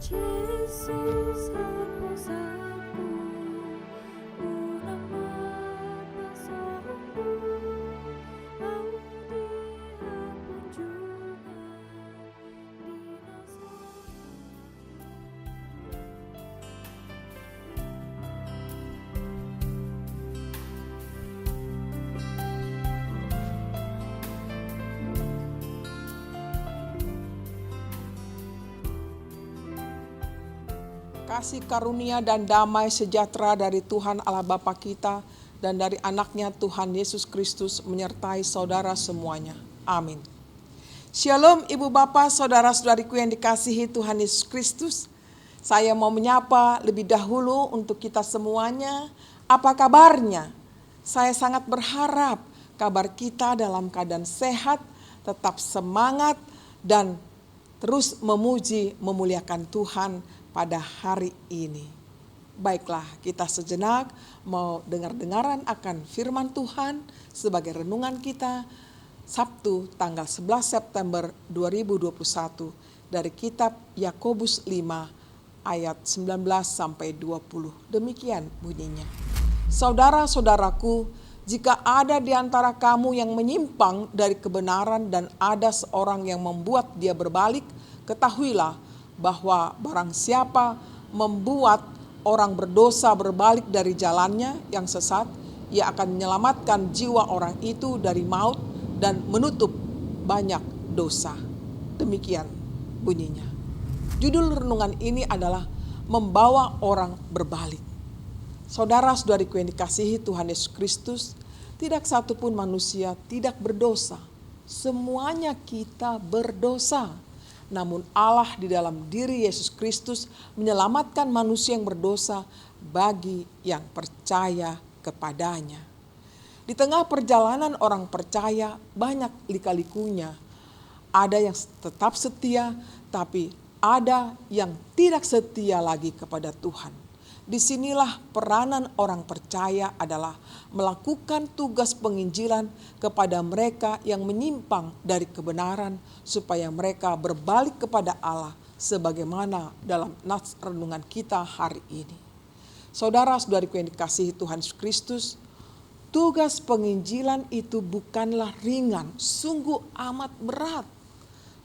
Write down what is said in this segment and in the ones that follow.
Yesus hapus aku, nama pasalmu, au dihapus juga Kasih karunia dan damai sejahtera dari Tuhan Allah Bapa kita dan dari anaknya Tuhan Yesus Kristus menyertai saudara semuanya. Amin. Shalom Ibu Bapak, saudara-saudariku yang dikasihi Tuhan Yesus Kristus. Saya mau menyapa lebih dahulu untuk kita semuanya. Apa kabarnya? Saya sangat berharap kabar kita dalam keadaan sehat, tetap semangat dan terus memuji memuliakan Tuhan pada hari ini. Baiklah, kita sejenak mau dengar-dengaran akan firman Tuhan sebagai renungan kita Sabtu tanggal 11 September 2021 dari kitab Yakobus 5 ayat 19 sampai 20. Demikian bunyinya. Saudara-saudaraku, jika ada di antara kamu yang menyimpang dari kebenaran dan ada seorang yang membuat dia berbalik, ketahuilah bahwa barang siapa membuat orang berdosa berbalik dari jalannya yang sesat, ia akan menyelamatkan jiwa orang itu dari maut dan menutup banyak dosa. Demikian bunyinya. Judul renungan ini adalah membawa orang berbalik. Saudara-saudariku yang dikasihi Tuhan Yesus Kristus, tidak satupun manusia tidak berdosa. Semuanya kita berdosa. Namun Allah di dalam diri Yesus Kristus menyelamatkan manusia yang berdosa bagi yang percaya kepadanya. Di tengah perjalanan orang percaya banyak lika-likunya. Ada yang tetap setia, tapi ada yang tidak setia lagi kepada Tuhan. Disinilah peranan orang percaya adalah melakukan tugas penginjilan kepada mereka yang menyimpang dari kebenaran supaya mereka berbalik kepada Allah sebagaimana dalam nats renungan kita hari ini. Saudara-saudariku yang dikasihi Tuhan Yesus Kristus, tugas penginjilan itu bukanlah ringan, sungguh amat berat.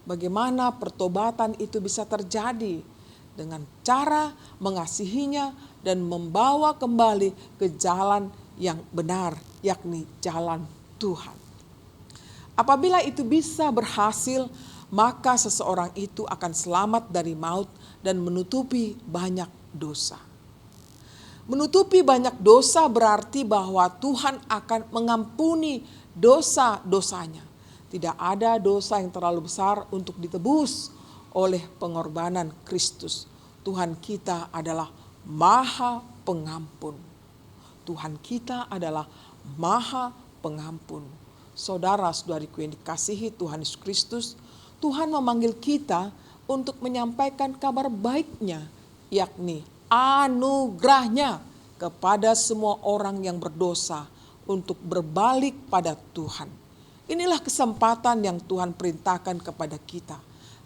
Bagaimana pertobatan itu bisa terjadi? Dengan cara mengasihinya dan membawa kembali ke jalan yang benar, yakni jalan Tuhan. Apabila itu bisa berhasil, maka seseorang itu akan selamat dari maut dan menutupi banyak dosa. Menutupi banyak dosa berarti bahwa Tuhan akan mengampuni dosa-dosanya. Tidak ada dosa yang terlalu besar untuk ditebus oleh pengorbanan Kristus. Tuhan kita adalah Maha Pengampun. Tuhan kita adalah Maha Pengampun. Saudara-saudariku yang dikasihi Tuhan Yesus Kristus, Tuhan memanggil kita untuk menyampaikan kabar baiknya, yakni anugerahnya kepada semua orang yang berdosa untuk berbalik pada Tuhan. Inilah kesempatan yang Tuhan perintahkan kepada kita,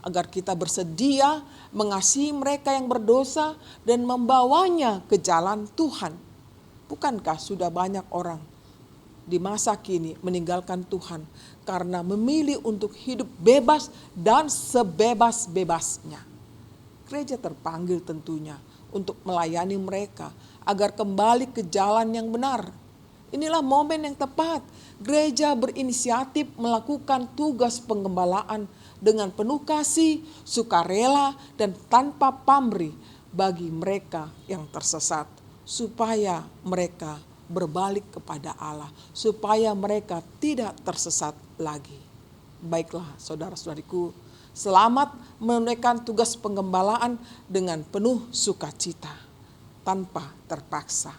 agar kita bersedia mengasihi mereka yang berdosa dan membawanya ke jalan Tuhan. Bukankah sudah banyak orang di masa kini meninggalkan Tuhan karena memilih untuk hidup bebas dan sebebas-bebasnya? Gereja terpanggil tentunya untuk melayani mereka agar kembali ke jalan yang benar. Inilah momen yang tepat gereja berinisiatif melakukan tugas penggembalaan dengan penuh kasih, sukarela, dan tanpa pamrih bagi mereka yang tersesat, supaya mereka berbalik kepada Allah, supaya mereka tidak tersesat lagi. Baiklah saudara-saudariku, selamat menunaikan tugas penggembalaan dengan penuh sukacita, tanpa terpaksa.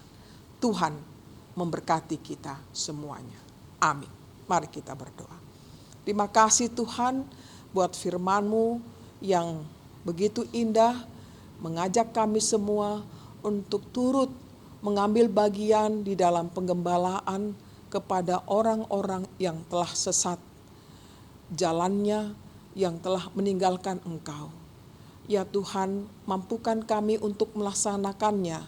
Tuhan memberkati kita semuanya. Amin. Mari kita berdoa. Terima kasih Tuhan buat firman-Mu yang begitu indah, mengajak kami semua untuk turut mengambil bagian di dalam penggembalaan kepada orang-orang yang telah sesat jalannya, yang telah meninggalkan Engkau. Ya Tuhan, mampukan kami untuk melaksanakannya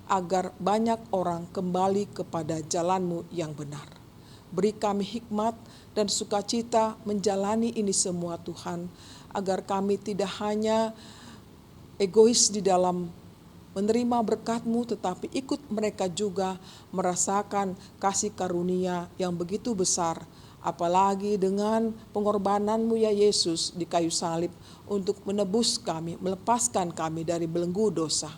agar banyak orang kembali kepada jalan-Mu yang benar. Beri kami hikmat dan sukacita menjalani ini semua Tuhan, agar kami tidak hanya egois di dalam menerima berkat-Mu, tetapi ikut mereka juga merasakan kasih karunia yang begitu besar, apalagi dengan pengorbanan-Mu ya Yesus di kayu salib untuk menebus kami, melepaskan kami dari belenggu dosa.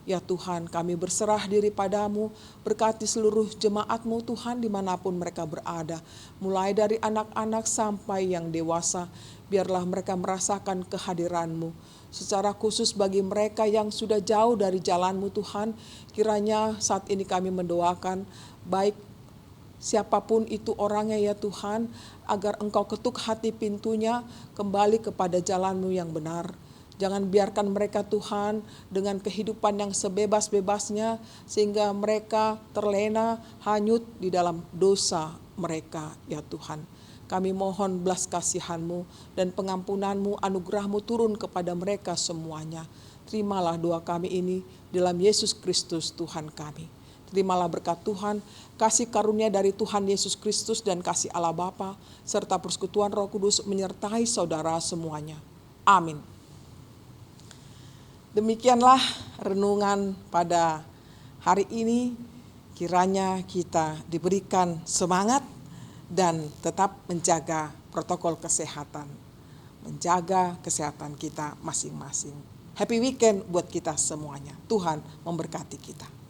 Ya Tuhan, kami berserah diri padamu, berkati seluruh jemaat-Mu Tuhan dimanapun mereka berada, mulai dari anak-anak sampai yang dewasa, biarlah mereka merasakan kehadiran-Mu. Secara khusus bagi mereka yang sudah jauh dari jalan-Mu Tuhan, kiranya saat ini kami mendoakan, baik siapapun itu orangnya ya Tuhan, agar Engkau ketuk hati pintunya kembali kepada jalan-Mu yang benar. Jangan biarkan mereka Tuhan dengan kehidupan yang sebebas-bebasnya sehingga mereka terlena hanyut di dalam dosa mereka ya Tuhan. Kami mohon belas kasihan-Mu dan pengampunan-Mu, anugerah-Mu turun kepada mereka semuanya. Terimalah doa kami ini dalam Yesus Kristus Tuhan kami. Terimalah berkat Tuhan, kasih karunia dari Tuhan Yesus Kristus dan kasih Allah Bapa serta persekutuan Roh Kudus menyertai saudara semuanya. Amin. Demikianlah renungan pada hari ini. Kiranya kita diberikan semangat dan tetap menjaga protokol kesehatan, menjaga kesehatan kita masing-masing. Happy weekend buat kita semuanya. Tuhan memberkati kita.